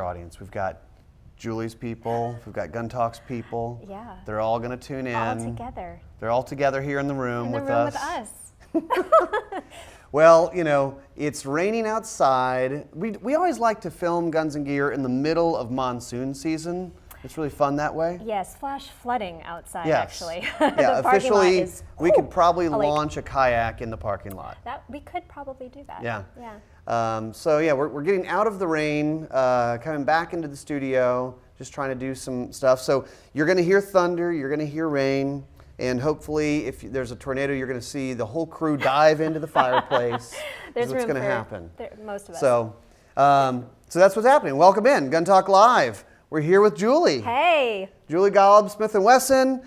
audience. We've got Julie's people, we've got Gun Talk's people. Yeah. They're all going to tune in. All together. They're all together here in the room with us. Well, you know, it's raining outside. We always like to film Guns and Gear in the middle of monsoon season. It's really fun that way. Yes, flash flooding outside, yes. actually. Yeah, officially, is, we could probably launch a kayak in the parking lot. We could probably do that. Yeah. Yeah. So yeah, we're getting out of the rain, coming back into the studio, just trying to do some stuff. So you're going to hear thunder, you're going to hear rain, and hopefully if there's a tornado, you're going to see the whole crew dive into the fireplace. There's what's room going to happen. Most of us. So that's what's happening. Welcome in, Gun Talk Live. We're here with Julie. Hey. Julie Golob, Smith & Wesson.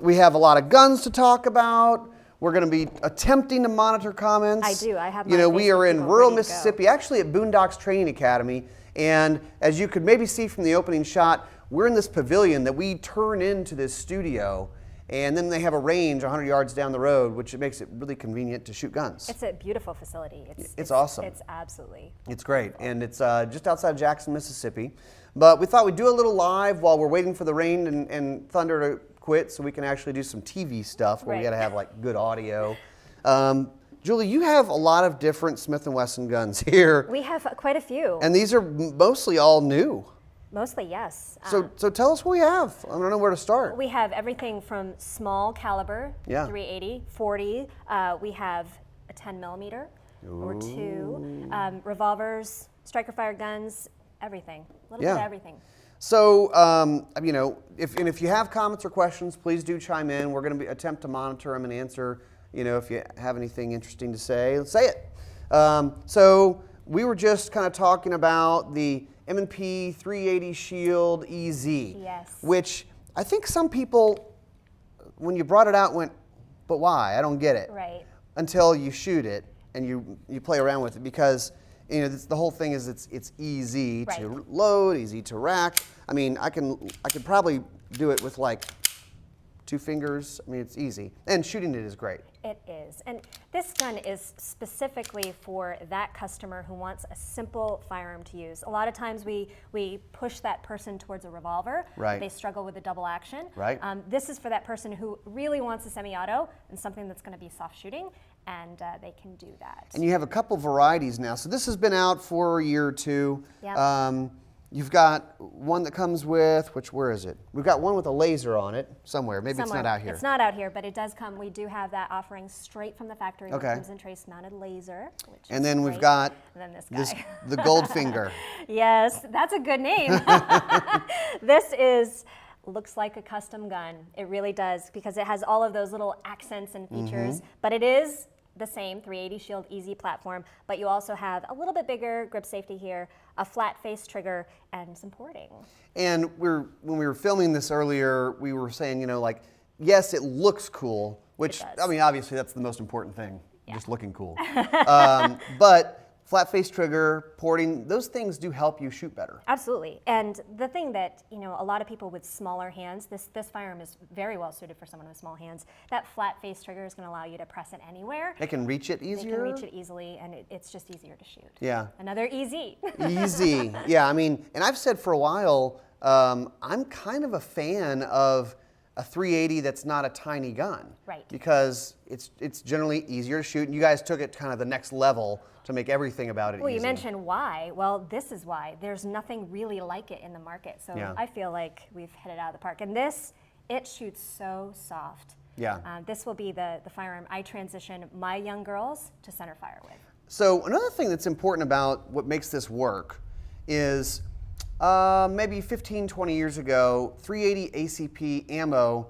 We have a lot of guns to talk about. We're going to be attempting to monitor comments. I do. I have my You know, we are in rural ready to Mississippi, actually at Boondocks Training Academy. And as you could maybe see from the opening shot, we're in this pavilion that we turn into this studio. And then they have a range 100 yards down the road, which makes it really convenient to shoot guns. It's a beautiful facility. It's awesome. It's absolutely It's great. And it's just outside of Jackson, Mississippi. But we thought we'd do a little live while we're waiting for the rain and thunder to quit so we can actually do some TV stuff where we got to have like good audio. Julie, you have a lot of different Smith & Wesson guns here. We have quite a few. And these are mostly all new. Mostly, yes. So tell us what we have. I don't know where to start. We have everything from small caliber, 380, 40. We have a 10 millimeter or two, revolvers, striker fire guns, everything. A little bit of everything. So, you know, if you have comments or questions, please do chime in. We're going to attempt to monitor them and answer. You know, if you have anything interesting to say, let's say it. So we were just kind of talking about the M&P 380 Shield EZ, yes. Which I think some people, when you brought it out, went, but why? I don't get it. Right. Until you shoot it and you play around with it, because you know the whole thing is it's easy to load, easy to rack. I mean, I could probably do it with like 2 fingers. I mean, it's easy, and shooting it is great. It is, and this gun is specifically for that customer who wants a simple firearm to use. A lot of times we push that person towards a revolver. Right. They struggle with the double action. Right. This is for that person who really wants a semi-auto and something that's going to be soft shooting, and they can do that. And you have a couple varieties now. So this has been out for a year or two. Yep. You've got one that comes with, where is it? We've got one with a laser on it somewhere. Maybe it's not out here. It's not out here, but it does come. We do have that offering straight from the factory. Okay. It comes in trace mounted laser. And then we've got and then this guy. the Goldfinger. Yes, that's a good name. This looks like a custom gun. It really does, because it has all of those little accents and features, but it is the same 380 Shield EZ platform, but you also have a little bit bigger grip safety here, a flat face trigger, and some porting. And when we were filming this earlier, we were saying, you know, like, yes, it looks cool, which, I mean, obviously that's the most important thing, just looking cool. But flat face trigger, porting, those things do help you shoot better. Absolutely. And the thing that, you know, a lot of people with smaller hands, this firearm is very well suited for someone with small hands. That flat face trigger is going to allow you to press it anywhere. They can reach it easier? They can reach it easily, and it's just easier to shoot. Yeah. Another easy. Easy. Yeah, I mean, and I've said for a while, I'm kind of a fan of a 380 that's not a tiny gun. Right. Because it's generally easier to shoot, and you guys took it kind of the next level to make everything about it easy. Well, you mentioned why. Well, this is why. There's nothing really like it in the market. So I feel like we've hit it out of the park. And this, it shoots so soft. Yeah. This will be the firearm I transition my young girls to center fire with. So another thing that's important about what makes this work is maybe 15, 20 years ago, 380 ACP ammo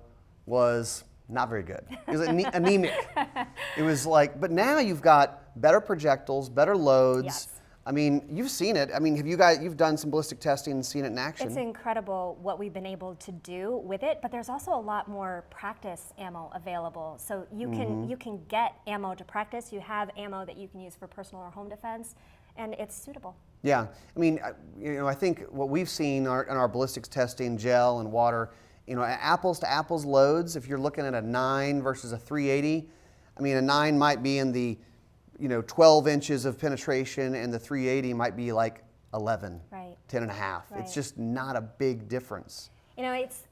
was not very good. It was anemic. It was like, but now you've got better projectiles, better loads. Yes. I mean, you've seen it. I mean, you've done some ballistic testing and seen it in action. It's incredible what we've been able to do with it, but there's also a lot more practice ammo available. So you can get ammo to practice. You have ammo that you can use for personal or home defense, and it's suitable. Yeah, I mean, you know, I think what we've seen in our ballistics testing, gel and water, you know, apples to apples loads, if you're looking at a 9 versus a 380, I mean, a 9 might be in the, you know, 12 inches of penetration, and the 380 might be like 11, Right. 10 and a half. Right. It's just not a big difference. You know, it's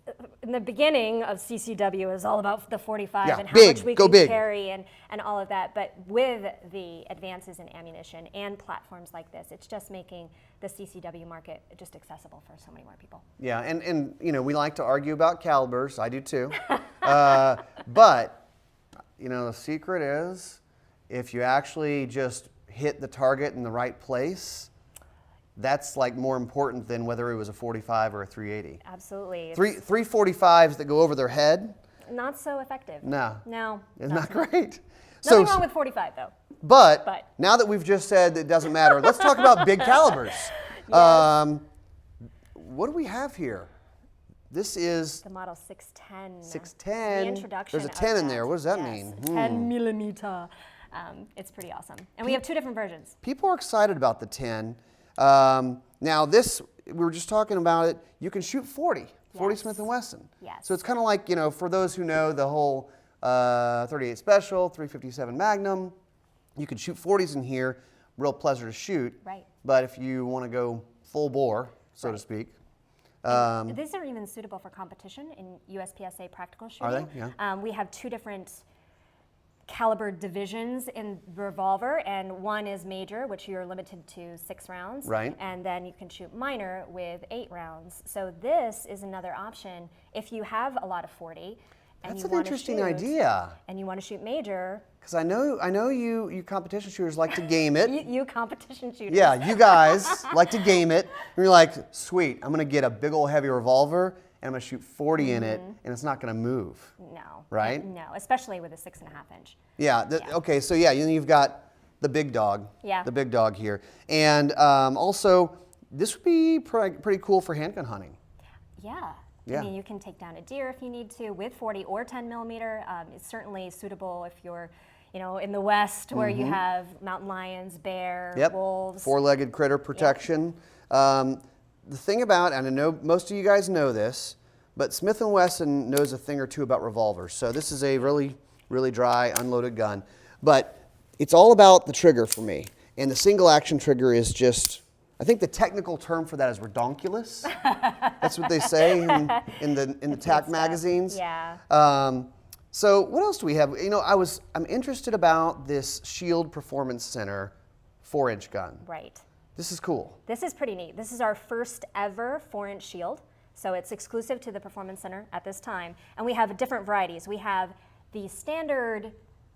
in the beginning of CCW, it was all about the 45 Yeah, and how big, much we go can big. carry and all of that. But with the advances in ammunition and platforms like this, it's just making the CCW market just accessible for so many more people. Yeah, and you know, we like to argue about calibers. I do too. But you know, the secret is if you actually just hit the target in the right place, that's like more important than whether it was a 45 or a 380. Absolutely. It's 345s that go over their head. not so effective. No. No. It's not great. Nothing wrong with 45 though. But now that we've just said it doesn't matter, let's talk about big calibers. Yes. What do we have here? This is The model 610. 610. The introduction. There's a 10 of in that. there. What does that Yes, mean? 10 millimeter. It's pretty awesome. And we have 2 different versions. People are excited about the 10. Now this, we were just talking about it, you can shoot 40 Yes. Smith & Wesson. Yes. So it's kind of like, you know, for those who know the whole 38 Special, 357 Magnum, you can shoot 40s in here, real pleasure to shoot. Right. But if you want to go full bore, so to Right. speak. These are even suitable for competition in USPSA practical shooting. Are they? Yeah. We have 2 different caliber divisions in Revolver, and one is major, which you're limited to 6 rounds. Right. And then you can shoot minor with 8 rounds. So this is another option if you have a lot of 40. And That's you an wanna interesting shoot, idea. And you want to shoot major. Because I know you competition shooters like to game it. You competition shooters. Yeah, you guys like to game it. And you're like, sweet, I'm going to get a big old heavy revolver and I'm going to shoot 40 in it and it's not going to move. No. Right? No, especially with a 6.5 inch. Yeah, okay, so yeah, you've got the big dog. Yeah. The big dog here. And also, this would be pretty cool for handgun hunting. Yeah. Yeah. I mean, you can take down a deer if you need to with 40 or 10 millimeter. It's certainly suitable if you're, you know, in the West where you have mountain lions, bear, wolves. 4-legged critter protection. The thing about, and I know most of you guys know this, but Smith & Wesson knows a thing or two about revolvers. So this is a really, really dry, unloaded gun. But it's all about the trigger for me. And the single action trigger is just, I think the technical term for that is redonkulous. That's what they say in the TAC magazines. Yeah. So what else do we have? You know, I'm interested about this Shield Performance Center 4-inch gun. Right. This is cool. This is pretty neat. This is our first ever 4-inch shield. So it's exclusive to the Performance Center at this time. And we have different varieties. We have the standard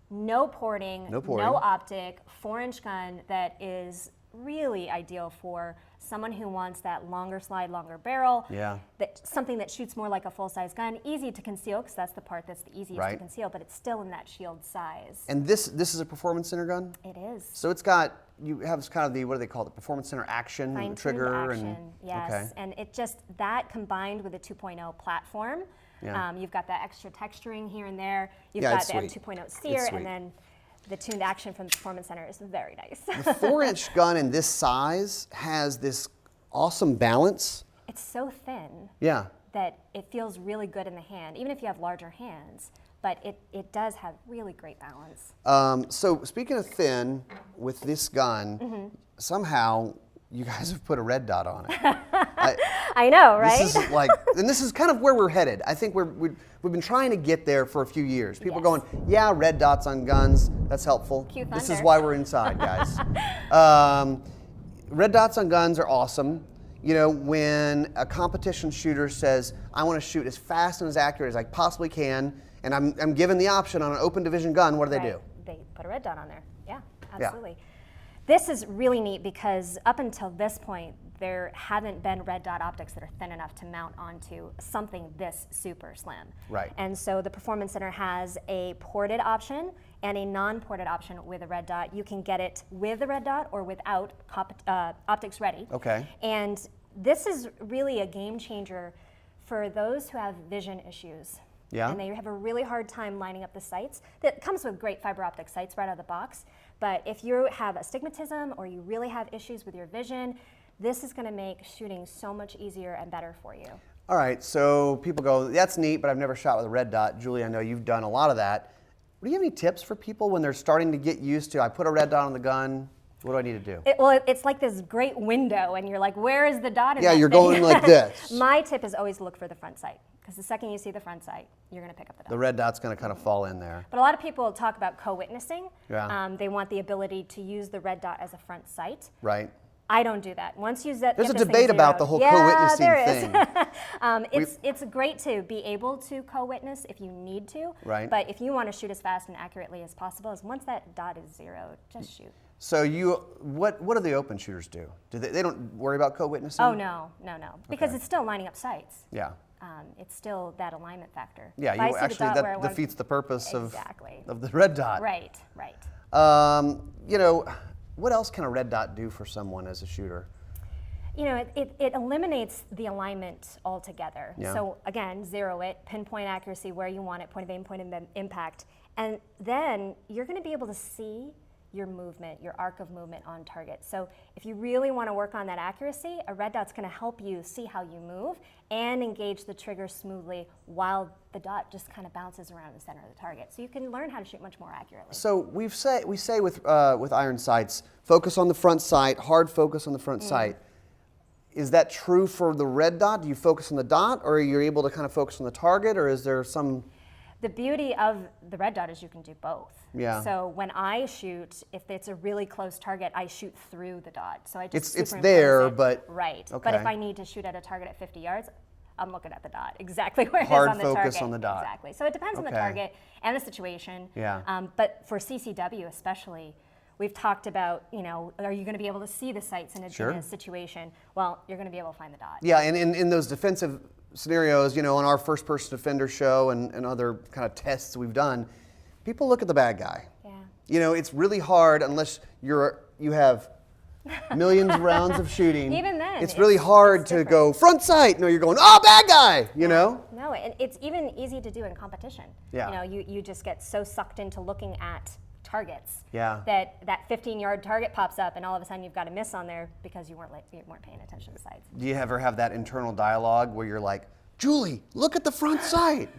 no porting, no optic 4-inch gun that is really ideal for someone who wants that longer slide, longer barrel. Yeah. Something that shoots more like a full-size gun, easy to conceal because that's the part that's the easiest to conceal, but it's still in that shield size. And this is a Performance Center gun? It is. So it's got, you have kind of the, what do they call it, the Performance Center action, the trigger. Action, yes. Okay. And it just, that combined with the 2.0 platform, you've got that extra texturing here and there. You've got the M2.0 sear, and then the tuned action from the Performance Center is very nice. The 4-inch gun in this size has this awesome balance. It's so thin Yeah. that it feels really good in the hand, even if you have larger hands. But it does have really great balance. So speaking of thin, with this gun, somehow you guys have put a red dot on it. I know, right? This is like, and this is kind of where we're headed. I think we've been trying to get there for a few years. People are going, yeah, red dots on guns, that's helpful. Cue This is thunder. why we're inside, guys. Red dots on guns are awesome. You know, when a competition shooter says, I want to shoot as fast and as accurate as I possibly can, and I'm given the option on an open division gun, what do they do? They put a red dot on there. Yeah, absolutely. This is really neat because up until this point, there haven't been red dot optics that are thin enough to mount onto something this super slim. Right. And so the Performance Center has a ported option and a non-ported option with a red dot. You can get it with a red dot or without optics ready. Okay. And this is really a game changer for those who have vision issues. Yeah. And they have a really hard time lining up the sights. That comes with great fiber optic sights right out of the box. But if you have astigmatism or you really have issues with your vision, this is going to make shooting so much easier and better for you. All right, so people go, that's neat, but I've never shot with a red dot. Julie, I know you've done a lot of that. Do you have any tips for people when they're starting to get used to, I put a red dot on the gun, What do I need to do? It's like this great window, and you're like, where is the dot in Yeah, that you're thing? going like this. My tip is always look for the front sight, because the second you see the front sight, you're going to pick up the dot. The red dot's going to kind of fall in there. But a lot of people talk about co-witnessing. Yeah. They want the ability to use the red dot as a front sight. Right. I don't do that. Once you get There's a this thing debate about zeroed- the whole yeah, co-witnessing there is. thing. It's great to be able to co-witness if you need to. Right. But if you want to shoot as fast and accurately as possible, once that dot is zeroed, just shoot. So what do the open shooters do? They don't worry about co-witnessing? Oh no, because Okay. it's still lining up sights. Yeah. It's still that alignment factor. Yeah, If I see the actually dot where I that want- defeats the purpose Exactly. of the red dot. Right. You know, what else can a red dot do for someone as a shooter? You know, it eliminates the alignment altogether. Yeah. So again, zero it, pinpoint accuracy where you want it, point of aim, point of impact, and then you're going to be able to see your movement, your arc of movement on target. So if you really want to work on that accuracy, a red dot's going to help you see how you move and engage the trigger smoothly while the dot just kind of bounces around the center of the target. So you can learn how to shoot much more accurately. So we say with iron sights, focus on the front sight, hard focus on the front sight. Is that true for the red dot? Do you focus on the dot, or are you able to kind of focus on the target, or is there some? The beauty of the red dot is you can do both. Yeah. So when I shoot, if it's a really close target, I shoot through the dot. So I just It's superimpose there, it. but right. But okay. if I need to shoot at a target at 50 yards, I'm looking at the dot, exactly where it Hard is on the focus target. on the dot. Exactly. So it depends on the Okay. target and the situation. Yeah. But for CCW especially, we've talked about, you know, are you going to be able to see the sights in Sure. in a situation? Well, you're going to be able to find the dot. Yeah, and in those defensive scenarios, you know, on our first-person defender show and other kind of tests we've done, people look at the bad guy. Yeah. You know, it's really hard unless you have millions of rounds of shooting. Even then, it's really hard it's to different. go front sight. No, you're going, oh, bad guy. You know. No, and it's even easy to do in competition. Yeah. You know, you just get so sucked into looking at targets. Yeah. That 15-yard target pops up, and all of a sudden you've got a miss on there because you weren't paying attention to sights. Do you ever have that internal dialogue where you're like, Julie, look at the front sight?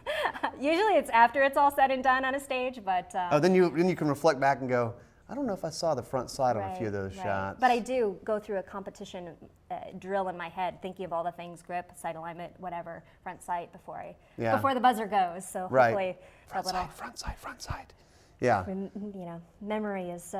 Usually it's after it's all said and done on a stage, but. Then you can reflect back and go, I don't know if I saw the front sight on a few of those right. shots. But I do go through a competition drill in my head, thinking of all the things: grip, sight alignment, whatever, front sight before the buzzer goes. So hopefully front sight. Yeah. You know, memory is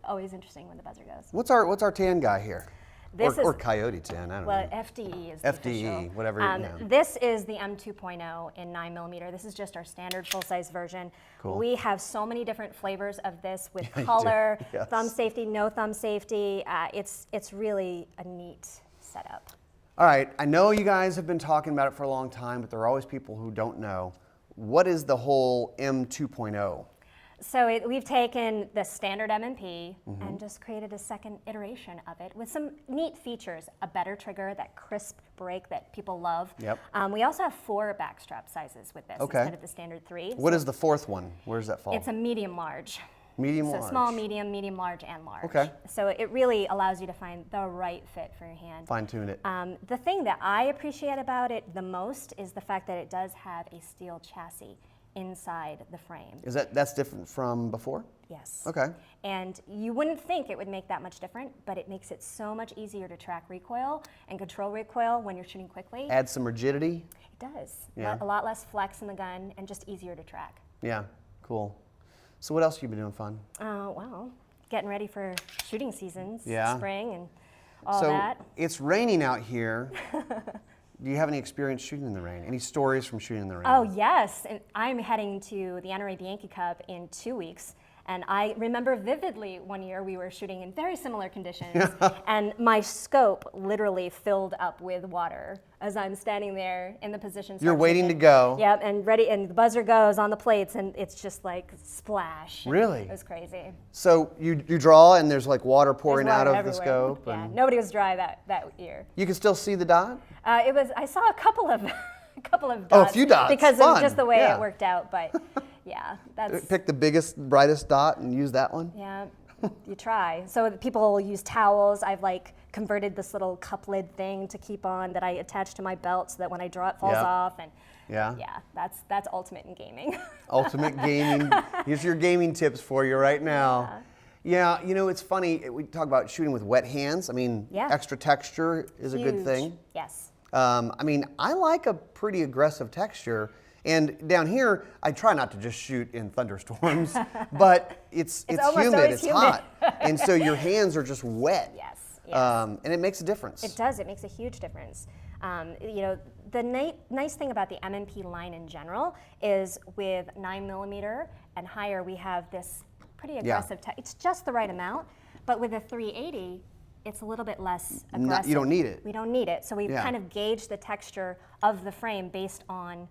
always interesting when the buzzer goes. What's our tan guy here? This or is Coyote tan, I don't well, know. FDE is the FDE, official. whatever, yeah. This is the M2.0 in 9mm. This is just our standard full-size version. Cool. We have so many different flavors of this with you do. color, Yes. thumb safety, no thumb safety. It's really a neat setup. All right, I know you guys have been talking about it for a long time, but there are always people who don't know. What is the whole M2.0? So we've taken the standard M&P and just created a second iteration of it with some neat features: a better trigger, that crisp break that people love. Yep. We also have 4 backstrap sizes with this instead of the standard 3. What is the fourth one? Where does that fall? It's a medium large. Medium So large. small, medium large, and large. Okay. So it really allows you to find the right fit for your hand. Fine tune it. The thing that I appreciate about it the most is the fact that it does have a steel chassis inside the frame. That's different from before? Yes. Okay. And you wouldn't think it would make that much different, but it makes it so much easier to track recoil and control recoil when you're shooting quickly. Add some rigidity? It does. Yeah. A lot less flex in the gun and just easier to track. Yeah, cool. So what else have you been doing fun? Well, getting ready for shooting seasons, Yeah. spring and all So that. it's raining out here. Do you have any experience shooting in the rain? Any stories from shooting in the rain? Oh, yes. And I'm heading to the NRA Bianchi Cup in 2 weeks. And I remember vividly one year we were shooting in very similar conditions, and my scope literally filled up with water as I'm standing there in the position. You're waiting to go. Yep, and ready, and the buzzer goes on the plates, and it's just like splash. Really? It was crazy. So you draw and there's like water pouring There's out water of the everywhere. scope? Yeah, And nobody was dry that year. you can still see the dot? I saw a couple of dots. Oh, a few dots. Because Fun. of just the way Yeah. it worked out, but yeah, that's. Pick the biggest, brightest dot and use that one? Yeah, you try. So people will use towels. I've like converted this little cup lid thing to keep on that I attach to my belt so that when I draw it falls Yep. off. And Yeah. yeah, that's ultimate in gaming. Ultimate gaming. Here's your gaming tips for you right now. Yeah, you know, it's funny. We talk about shooting with wet hands. I mean, Yeah. extra texture is a good Huge. thing. Yes. I mean, I like a pretty aggressive texture. And down here, I try not to just shoot in thunderstorms, but it's almost humid, always it's humid. hot. And so your hands are just wet. Yes. Yes. And it makes a difference. It does. It makes a huge difference. You know, the nice thing about the M&P line in general is with 9mm and higher, we have this pretty aggressive. It's just the right amount, but with a 380, it's a little bit less aggressive. You don't need it. We don't need it. So we kind of gauge the texture of the frame based on,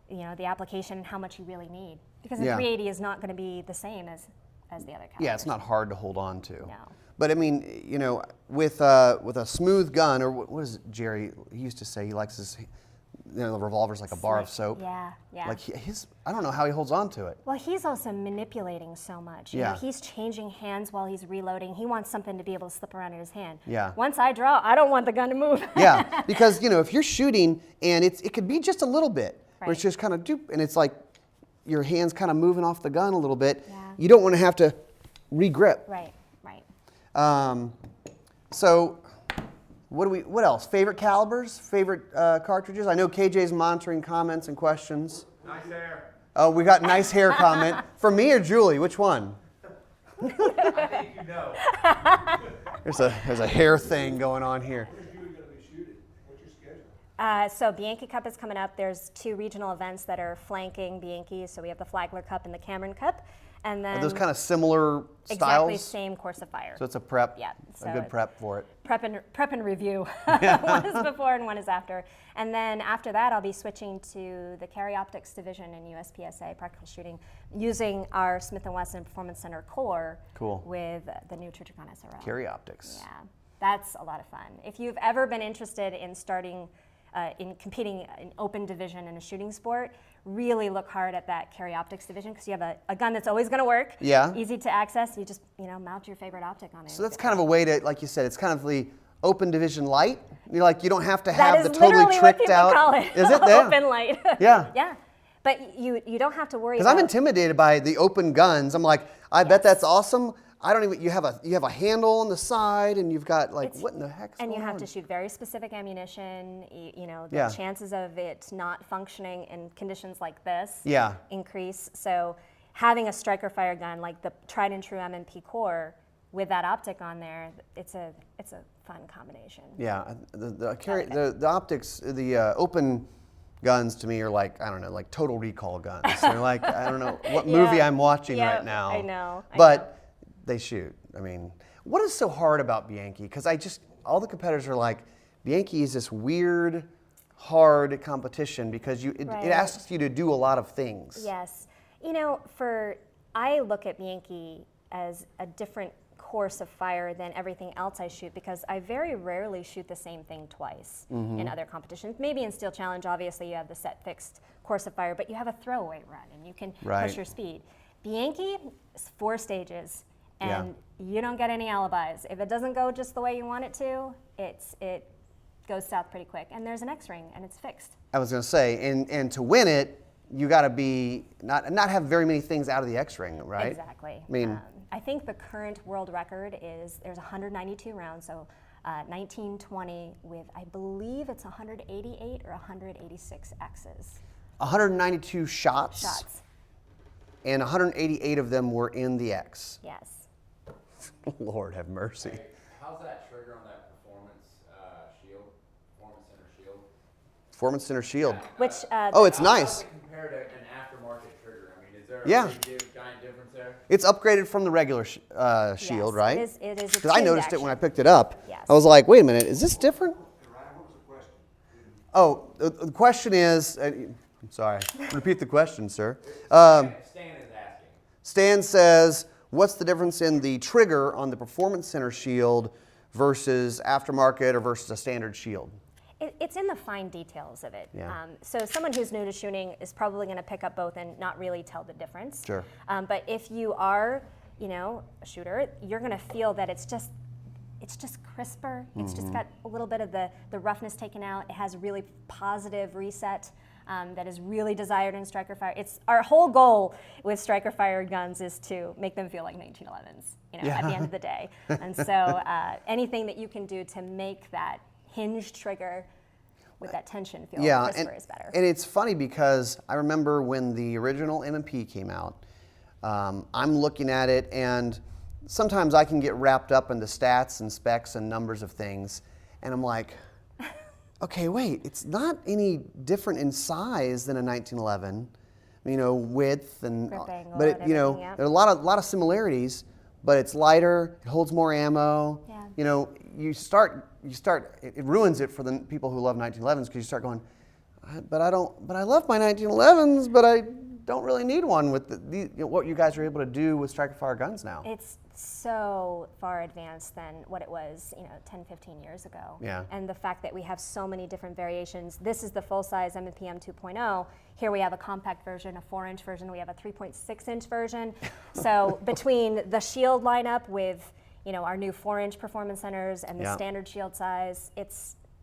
you know, the application and how much you really need. Because the 380 is not going to be the same as the other calibers. Yeah, it's not hard to hold on to. No. But I mean, you know, with a smooth gun, or what is it, Jerry? He used to say he likes his, you know, the revolver's like a bar of soap. Yeah, yeah. Like I don't know how he holds on to it. Well, he's also manipulating so much. You know, he's changing hands while he's reloading. He wants something to be able to slip around in his hand. Yeah. Once I draw, I don't want the gun to move. Yeah, because you know, if you're shooting and it could be just a little bit, where it's Right. just kind of doop, and it's like your hands kind of moving off the gun a little bit. Yeah. You don't want to have to re-grip. Right, right. So, what else? Favorite calibers? Favorite cartridges? I know KJ's monitoring comments and questions. Nice hair. Oh, we got nice hair comment. For me or Julie? Which one? I think you know. There's a hair thing going on here. Where's Julie going to be shooting? What's your schedule? So Bianchi Cup is coming up. There's 2 regional events that are flanking Bianchi. So we have the Flagler Cup and the Cameron Cup. And then Are those kind of similar exactly styles? same course of fire. So it's a prep. Yeah, A so good prep for it. Prep and review. One is before and one is after. And then after that, I'll be switching to the Carry Optics division in USPSA, practical shooting, using our Smith & Wesson Performance Center core Cool. with the new Trijicon SRL. Carry optics. Yeah, that's a lot of fun. If you've ever been interested in starting in competing in open division in a shooting sport, really look hard at that Carry Optics division because you have a gun that's always going to work. Yeah. Easy to access. You just mount your favorite optic on it. So that's kind of a way to, like you said, it's kind of the open division light. You're like, you don't have to That have is the totally literally what tricked people out. call it. Is it? Yeah. Open light. Yeah. Yeah. But you don't have to worry Because about I'm intimidated by the open guns. I'm like, I bet that's awesome. I don't even. You have a handle on the side, and you've got like, what in the heck's and going you have on? to shoot very specific ammunition. You know, the Yeah. chances of it not functioning in conditions like this Yeah. increase. So having a striker fire gun like the tried and true M&P core with that optic on there, it's a fun combination. Yeah, the optics, the open guns to me are like, I don't know, like Total Recall guns. They're like, I don't know what movie I'm watching Yeah, right now. I know. But they shoot. I mean, what is so hard about Bianchi? Because all the competitors are like, Bianchi is this weird, hard competition because it asks you to do a lot of things. Yes. You know, I look at Bianchi as a different course of fire than everything else I shoot because I very rarely shoot the same thing twice in other competitions. Maybe in Steel Challenge, obviously you have the set fixed course of fire, but you have a throwaway run and you can push your speed. Bianchi is 4 stages and you don't get any alibis. If it doesn't go just the way you want it to, it goes south pretty quick. And there's an X-ring and it's fixed. I was going to say, and to win it, you got to be not have very many things out of the X-ring, right? Exactly. I mean, I think the current world record is there's 192 rounds, so 1920 with I believe it's 188 or 186 X's. 192 shots. Shots. And 188 of them were in the X. Yes. Lord have mercy. Hey, how's that trigger on that performance shield? Performance center shield? Performance Center Shield. Which Oh, it's nice. How does it compare to an aftermarket trigger? I mean, is there Yeah. a big giant difference there? It's upgraded from the regular shield, yes, right? It is a Because I tuned noticed it when I action. picked it up. Yes. I was like, wait a minute, is this different? Ryan, what was the question? Oh, the question is, I'm sorry, repeat the question, sir. Stan is asking. Stan says, what's the difference in the trigger on the Performance Center Shield versus aftermarket or versus a standard shield? It's in the fine details of it. Yeah. So someone who's new to shooting is probably going to pick up both and not really tell the difference. Sure. But if you are, a shooter, you're going to feel that it's just crisper. It's just got a little bit of the roughness taken out. It has a really positive reset. that is really desired in striker fire. It's our whole goal with striker fired guns is to make them feel like 1911s, you know, at the end of the day. And so anything that you can do to make that hinged trigger with that tension feel crisper is better. And it's funny because I remember when the original M&P came out, I'm looking at it, and sometimes I can get wrapped up in the stats and specs and numbers of things, and I'm like, okay, wait, it's not any different in size than a 1911, you know, width and, Grip angle but it, and you know, everything, yep. there are a lot of similarities, but it's lighter, it holds more ammo. Yeah. You know, it ruins it for the people who love 1911s because you start going, but I love my 1911s, but I don't really need one with what you guys are able to do with striker fire guns now. It's so far advanced than what it was, you know, 10, 15 years ago. Yeah. And the fact that we have so many different variations. This is the full-size M&P M2.0. Here we have a compact version, a 4-inch version. We have a 3.6-inch version. So between the Shield lineup with, you know, our new 4-inch performance centers and the standard Shield size,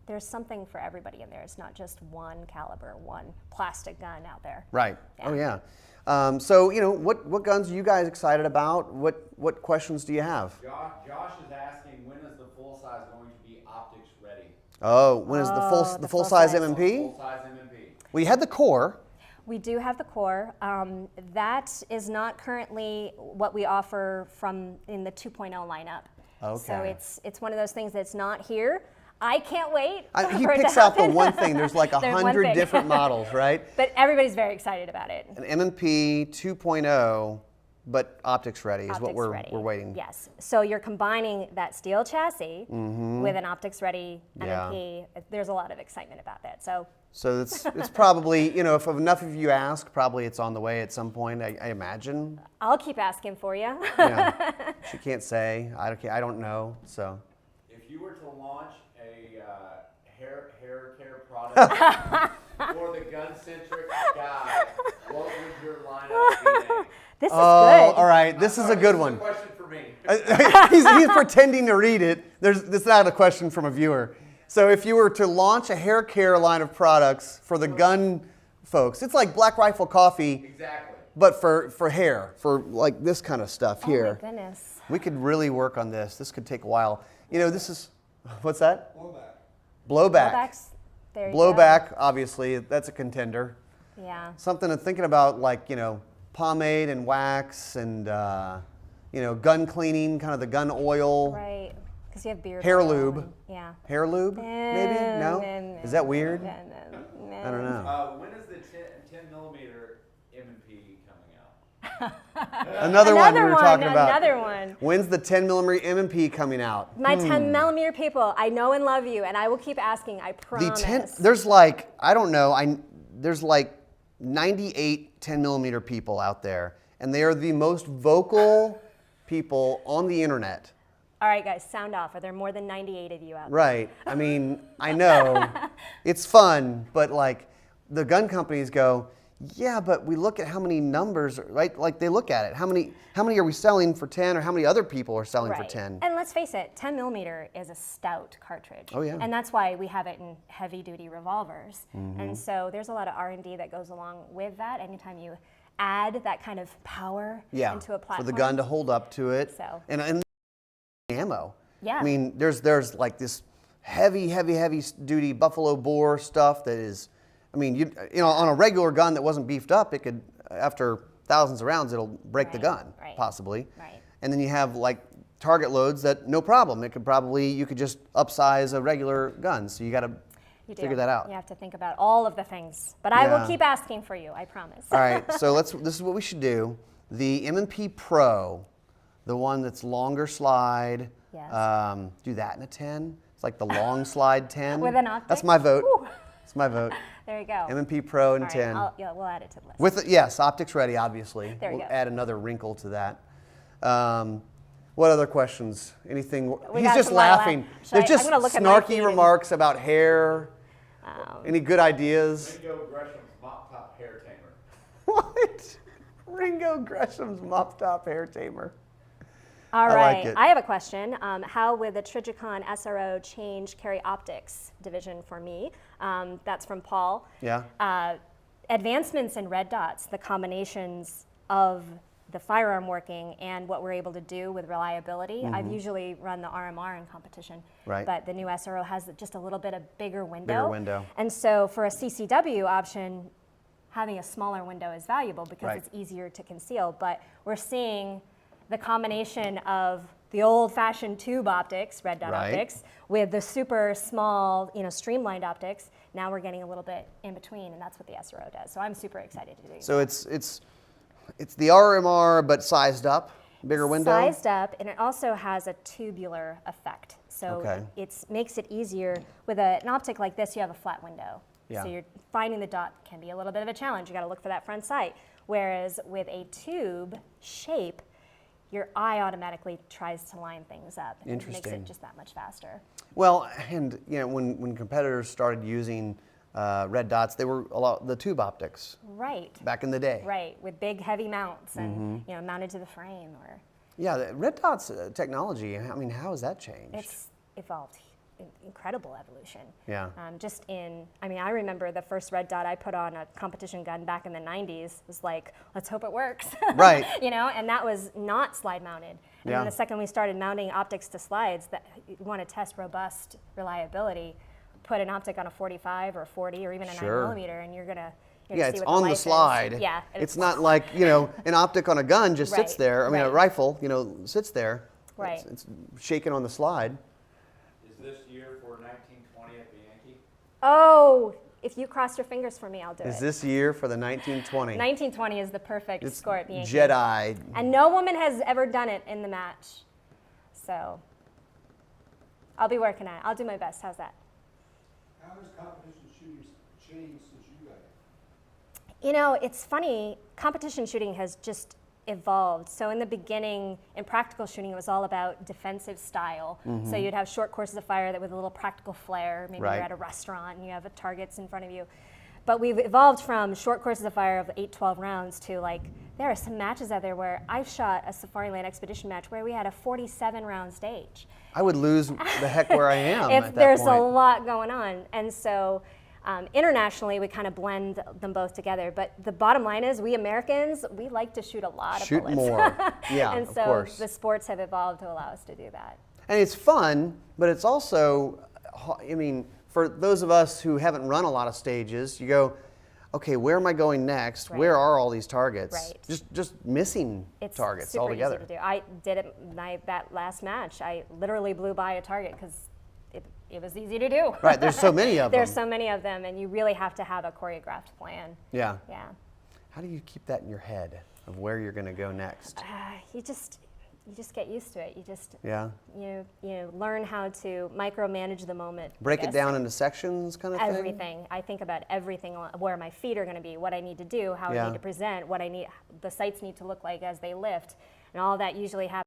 there's something for everybody in there. It's not just one caliber, one plastic gun out there. Right. Yeah. Oh yeah. So you know, what guns are you guys excited about? What questions do you have? Josh is asking, when is the full size going to be optics ready? Oh, when is the full size M&P? Full size M&P. We had the core. We do have the core. That is not currently what we offer in the 2.0 lineup. Okay. So it's one of those things that's not here. I can't wait He for it to picks out the happen. one thing. There's like There's one 100 thing. different models, right? But everybody's very excited about it. An M&P 2.0, but optics ready is what Optics we're ready. waiting. Yes. So you're combining that steel chassis with an optics ready M&P. There's a lot of excitement about that. So it's probably, you know, if enough of you ask, probably it's on the way at some point, I imagine. I'll keep asking for you. Yeah. She can't say. I don't know. So. If you were to launch a hair care product for the gun-centric guy, what would your lineup be named? This is Oh, good. all right. This is a good This one. is a question for me. He's pretending to read it. It's not a question from a viewer. So if you were to launch a hair care line of products for the gun folks, it's like Black Rifle Coffee, Exactly. but for hair, for like this kind of stuff here. Oh my goodness. We could really work on this. This could take a while. You know, this is, what's that? Blowback. Blowbacks. There you Blowback, obviously, that's a contender. go. Yeah. Something to thinking about, like, you know, pomade and wax and, you know, gun cleaning, kind of the gun oil. Right. Because you have beard Hair oil lube. and- yeah. Hair lube, maybe? No? Is that weird? I don't know. When is the 10 millimeter M&P coming out? Another one we were talking about. Another one. When's the 10 millimeter M&P coming out? My 10 millimeter people, I know and love you, and I will keep asking, I promise. There's like, I don't know, there's like 98 10 millimeter people out there, and they are the most vocal people on the internet. All right, guys, sound off. Are there more than 98 of you out there? Right. I mean, I know it's fun, but like the gun companies go, yeah, but we look at how many numbers, right? Like they look at it. How many are we selling for 10, or how many other people are selling for 10? And let's face it, 10 millimeter is a stout cartridge. Oh, yeah. And that's why we have it in heavy duty revolvers. And so there's a lot of R&D that goes along with that. Anytime you add that kind of power into a platform. For the gun to hold up to it. So. And ammo. Yeah. I mean, there's like this heavy duty buffalo bore stuff that is, I mean, you know, on a regular gun that wasn't beefed up, it could, after thousands of rounds, it'll break the gun, possibly. Right. And then you have like target loads that no problem. It could probably, you could just upsize a regular gun. So you got to figure that out. You have to think about all of the things. But I will keep asking for you, I promise. All right, so this is what we should do. The M&P Pro, the one that's longer slide, Yes. do that in a 10. It's like the long slide 10. With an optic? That's my vote. Woo. That's my vote. There you go. M&P Pro and All right, 10. we'll add it to the list. With yes, optics ready, obviously. There we we'll go. add another wrinkle to that. What other questions? Anything? We He's got just some while laughing. left. They're I'm just gonna look at my feed snarky and- remarks about hair. Any good ideas? Ringo Gresham's mop top hair tamer. What? Ringo Gresham's mop top hair tamer. All I right, like it. I have a question. How would the Trijicon SRO change carry optics division for me? That's from Paul. Yeah. advancements in red dots, the combinations of the firearm working and what we're able to do with reliability. I've usually run the RMR in competition, Right. but the new SRO has just a little bit of bigger window. Bigger window. And so for a CCW option, having a smaller window is valuable because Right. it's easier to conceal. But we're seeing the combination of the old-fashioned tube optics, red dot Right. optics, with the super small, streamlined optics. Now we're getting a little bit in between, and that's what the SRO does. So I'm super excited to do So it's the RMR but sized up, bigger window. Sized up, and it also has a tubular effect. So Okay. it makes it easier. With an optic like this, you have a flat window. Yeah. So you're finding the dot can be a little bit of a challenge. You got to look for that front sight. Whereas with a tube shape, your eye automatically tries to line things up. And it makes Interesting. it just that much faster. Well, and when competitors started using red dots, they were the tube optics Right. back in the day. Right. With big heavy mounts and mounted to the frame, or Yeah, the red dots technology. I mean, how has that changed? it's evolved. Incredible evolution. Yeah. I remember the first red dot I put on a competition gun back in the 90s was like, let's hope it works. Right. And that was not slide mounted. And Yeah. then the second we started mounting optics to slides, that you want to test robust reliability, put an optic on a 45 or 40 or even a Sure. 9mm, and you're gonna Yeah, see it's what on the life is. slide. Yeah. It's not like, an optic on a gun just sits Right, there. I mean, a right. rifle, sits there. Right. It's shaking on the slide. Is this year for 1920 at Bianchi? Oh, if you cross your fingers for me, I'll do Is it. this year for the 1920? 1920 is the perfect It's score at Bianchi. Jedi. And no woman has ever done it in the match. So I'll be working on it. I'll do my best. How's that? How has competition shooting changed since you got it? It's funny. Competition shooting has just evolved. So in the beginning, in practical shooting, it was all about defensive style. So you'd have short courses of fire that with a little practical flair. Maybe Right. you're at a restaurant and you have targets in front of you. But we've evolved from short courses of fire of 8, 12 rounds to there are some matches out there where I've shot a Safari-Land expedition match where we had a 47 round stage. I would lose the heck where I am If at that there's point. a lot going on. And so internationally, we kind of blend them both together. But the bottom line is we Americans, we like to shoot a lot of Shoot bullets. more. Yeah, And of so course. the sports have evolved to allow us to do that. And it's fun, but it's also, for those of us who haven't run a lot of stages, you go, okay, where am I going next? Right. Where are all these targets? Right. Just missing It's targets super altogether. easy to do. I did it that last match. I literally blew by a target because it was easy to do. Right, there's so many of them. There's so many of them, and you really have to have a choreographed plan. Yeah. Yeah. How do you keep that in your head of where you're going to go next? You just get used to it. You just Yeah. learn how to micromanage the moment. I Break it guess. down into sections kind of thing? Everything. I think about everything, where my feet are going to be, what I need to do, how Yeah. I need to present, what I need, the sights need to look like as they lift, and all that usually happens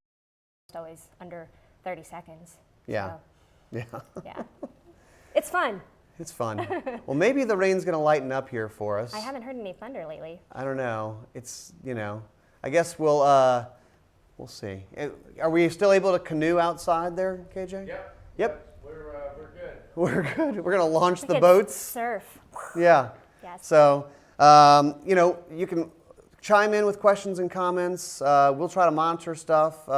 always under 30 seconds. Yeah. So, Yeah. yeah. It's fun. It's fun. Well, maybe the rain's going to lighten up here for us. I haven't heard any thunder lately. I don't know. It's, I guess we'll see. Are we still able to canoe outside there, KJ? Yep. Yep. We're good. We're good. We're going to launch We the could boats. Surf. Yeah. Yes. So, you can chime in with questions and comments. We'll try to monitor stuff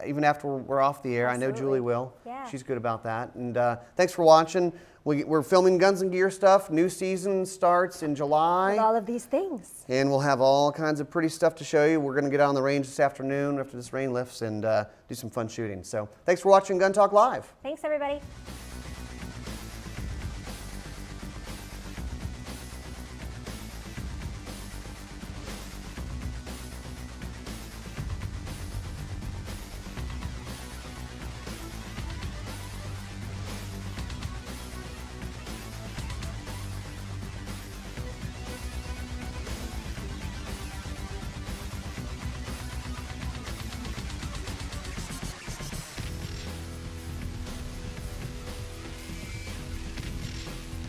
even after we're off the air. I know Absolutely. Julie will. Yeah. She's good about that. And thanks for watching. We're filming Guns and Gear stuff. New season starts in July. With all of these things. And we'll have all kinds of pretty stuff to show you. We're going to get out on the range this afternoon after this rain lifts and do some fun shooting. So thanks for watching Gun Talk Live. Thanks, everybody.